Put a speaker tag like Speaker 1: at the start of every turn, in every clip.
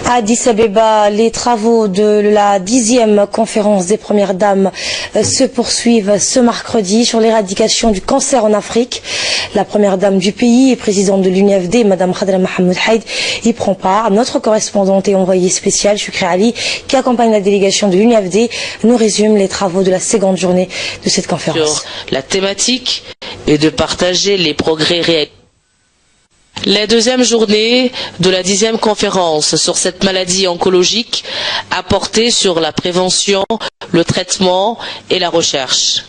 Speaker 1: À Addis Abeba, les travaux de la 10e conférence des premières dames se poursuivent ce mercredi sur l'éradication du cancer en Afrique. La première dame du pays et présidente de l'UNFD, Madame Khadra Mohamed Haïd, y prend part. Notre correspondante et envoyée spéciale, Shukri Ali, qui accompagne la délégation de l'UNFD, nous résume les travaux de la seconde journée de cette conférence.
Speaker 2: Sur la thématique et de partager les progrès réalisés. La deuxième journée de la 10e conférence sur cette maladie oncologique a porté sur la prévention, le traitement et la recherche.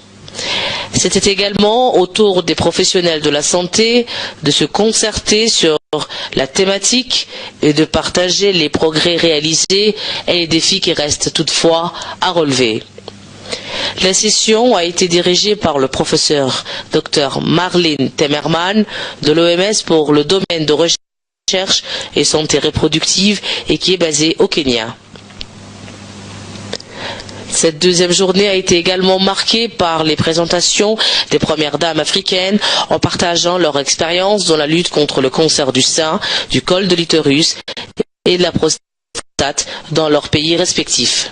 Speaker 2: C'était également au tour des professionnels de la santé de se concerter sur la thématique et de partager les progrès réalisés et les défis qui restent toutefois à relever. La session a été dirigée par le professeur Dr Marlene Temerman de l'OMS pour le domaine de recherche et santé reproductive et qui est basé au Kenya. Cette deuxième journée a été également marquée par les présentations des premières dames africaines en partageant leur expérience dans la lutte contre le cancer du sein, du col de l'utérus et de la prostate dans leurs pays respectifs.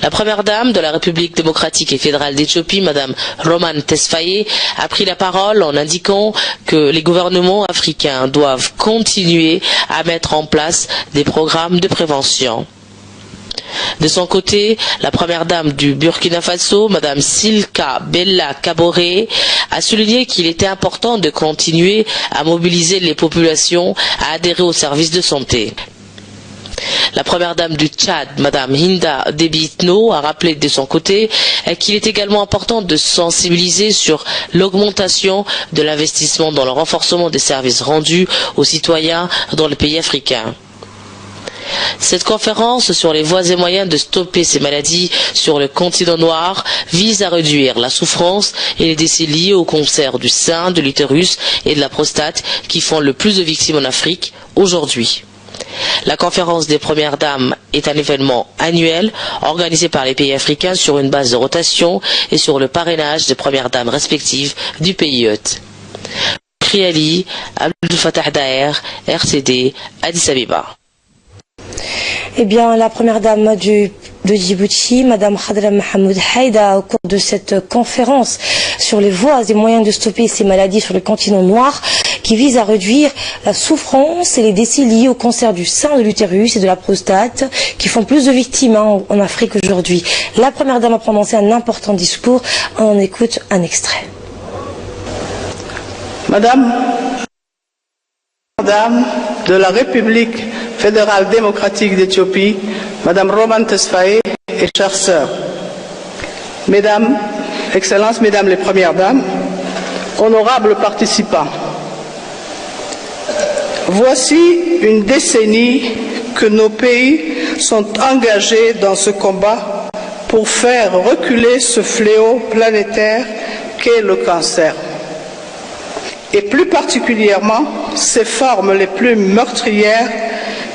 Speaker 2: La première dame de la République démocratique et fédérale d'Éthiopie, Madame Roman Tesfaye, a pris la parole en indiquant que les gouvernements africains doivent continuer à mettre en place des programmes de prévention. De son côté, la première dame du Burkina Faso, Madame Silka Bella Kaboré, a souligné qu'il était important de continuer à mobiliser les populations à adhérer aux services de santé. La première dame du Tchad, Madame Hinda Déby Itno, a rappelé de son côté qu'il est également important de sensibiliser sur l'augmentation de l'investissement dans le renforcement des services rendus aux citoyens dans les pays africains. Cette conférence sur les voies et moyens de stopper ces maladies sur le continent noir vise à réduire la souffrance et les décès liés au cancer du sein, de l'utérus et de la prostate qui font le plus de victimes en Afrique aujourd'hui. La conférence des premières dames est un événement annuel organisé par les pays africains sur une base de rotation et sur le parrainage des premières dames respectives du pays hôte. Kriali, Abdel Fattah Daher, RCD, Addis Abeba.
Speaker 1: Eh bien, la première dame de Djibouti, Madame Khadra Mohamed Haïd, au cours de cette conférence sur les voies et moyens de stopper ces maladies sur le continent noir, qui vise à réduire la souffrance et les décès liés au cancer du sein, de l'utérus et de la prostate, qui font plus de victimes en Afrique aujourd'hui. La première dame a prononcé un important discours. On en écoute un extrait.
Speaker 3: Madame de la République fédérale démocratique d'Éthiopie, Madame Roman Tesfaye et chères sœurs, Mesdames, Excellences, Mesdames les Premières Dames, honorables participants, voici une décennie que nos pays sont engagés dans ce combat pour faire reculer ce fléau planétaire qu'est le cancer. Et plus particulièrement ses formes les plus meurtrières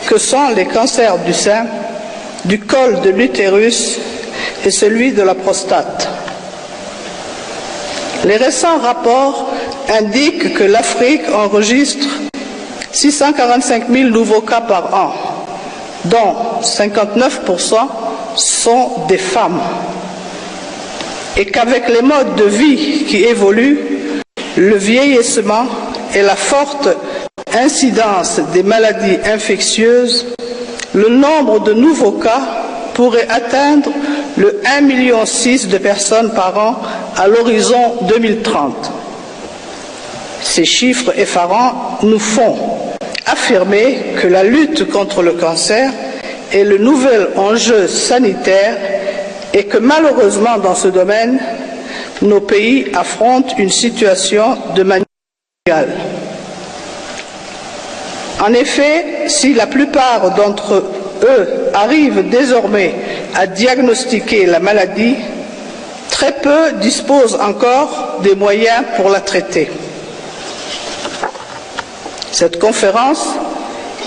Speaker 3: que sont les cancers du sein, du col de l'utérus et celui de la prostate. Les récents rapports indiquent que l'Afrique enregistre 645 000 nouveaux cas par an, dont 59% sont des femmes, et qu'avec les modes de vie qui évoluent, le vieillissement et la forte incidence des maladies infectieuses, le nombre de nouveaux cas pourrait atteindre le 1,6 million de personnes par an à l'horizon 2030. Ces chiffres effarants nous font affirmer que la lutte contre le cancer est le nouvel enjeu sanitaire et que malheureusement dans ce domaine, nos pays affrontent une situation de manière inégale. En effet, si la plupart d'entre eux arrivent désormais à diagnostiquer la maladie, très peu disposent encore des moyens pour la traiter. Cette conférence,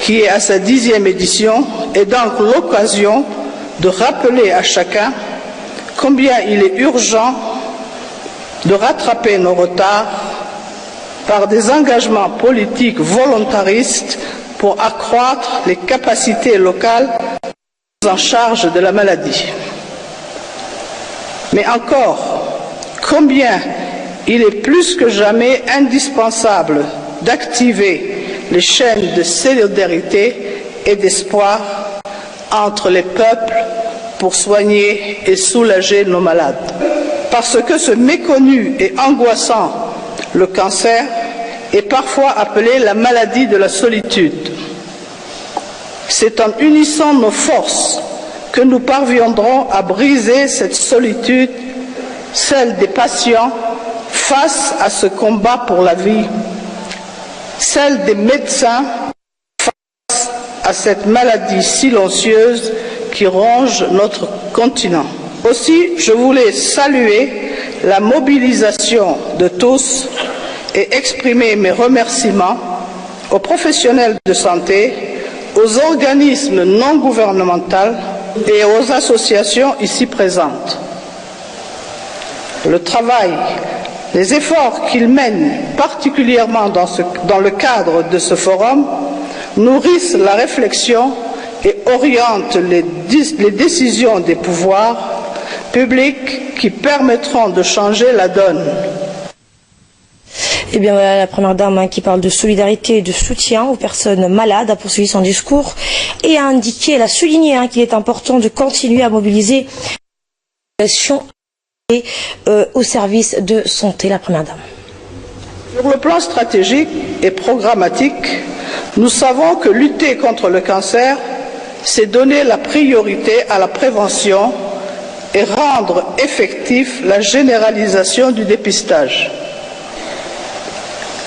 Speaker 3: qui est à sa 10e édition, est donc l'occasion de rappeler à chacun combien il est urgent de rattraper nos retards par des engagements politiques volontaristes pour accroître les capacités locales en charge de la maladie. Mais encore, combien il est plus que jamais indispensable d'activer les chaînes de solidarité et d'espoir entre les peuples pour soigner et soulager nos malades. Parce que ce méconnu et angoissant, le cancer, est parfois appelé la maladie de la solitude. C'est en unissant nos forces que nous parviendrons à briser cette solitude, celle des patients face à ce combat pour la vie, celle des médecins face à cette maladie silencieuse qui ronge notre continent. Aussi, je voulais saluer la mobilisation de tous et exprimer mes remerciements aux professionnels de santé, aux organismes non gouvernementaux et aux associations ici présentes. Le travail, les efforts qu'ils mènent, particulièrement dans le cadre de ce forum, nourrissent la réflexion et orientent les décisions des pouvoirs publics qui permettront de changer la donne.
Speaker 1: Eh bien voilà la première dame qui parle de solidarité et de soutien aux personnes malades a poursuivi son discours et a indiqué, elle a souligné qu'il est important de continuer à mobiliser la population au service de santé. La première dame.
Speaker 3: Sur le plan stratégique et programmatique, nous savons que lutter contre le cancer, c'est donner la priorité à la prévention et rendre effectif la généralisation du dépistage.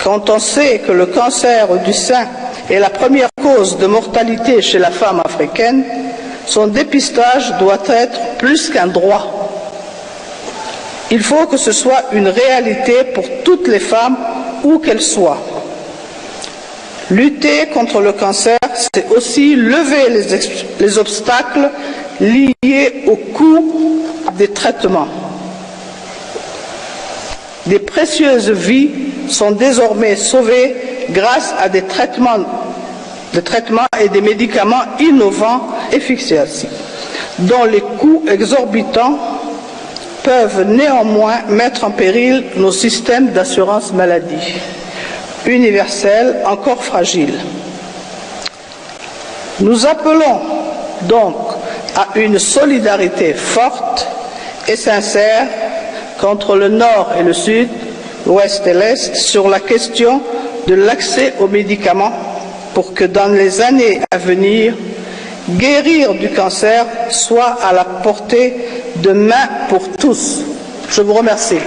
Speaker 3: Quand on sait que le cancer du sein est la première cause de mortalité chez la femme africaine, son dépistage doit être plus qu'un droit. Il faut que ce soit une réalité pour toutes les femmes, où qu'elles soient. Lutter contre le cancer, c'est aussi lever les obstacles liés au coût des traitements. Des précieuses vies sont désormais sauvées grâce à des traitements et des médicaments innovants et efficaces, dont les coûts exorbitants peuvent néanmoins mettre en péril nos systèmes d'assurance maladie, universels encore fragiles. Nous appelons donc à une solidarité forte et sincère contre le Nord et le Sud, l'Ouest et l'Est, sur la question de l'accès aux médicaments pour que dans les années à venir, guérir du cancer soit à la portée de main pour tous. Je vous remercie.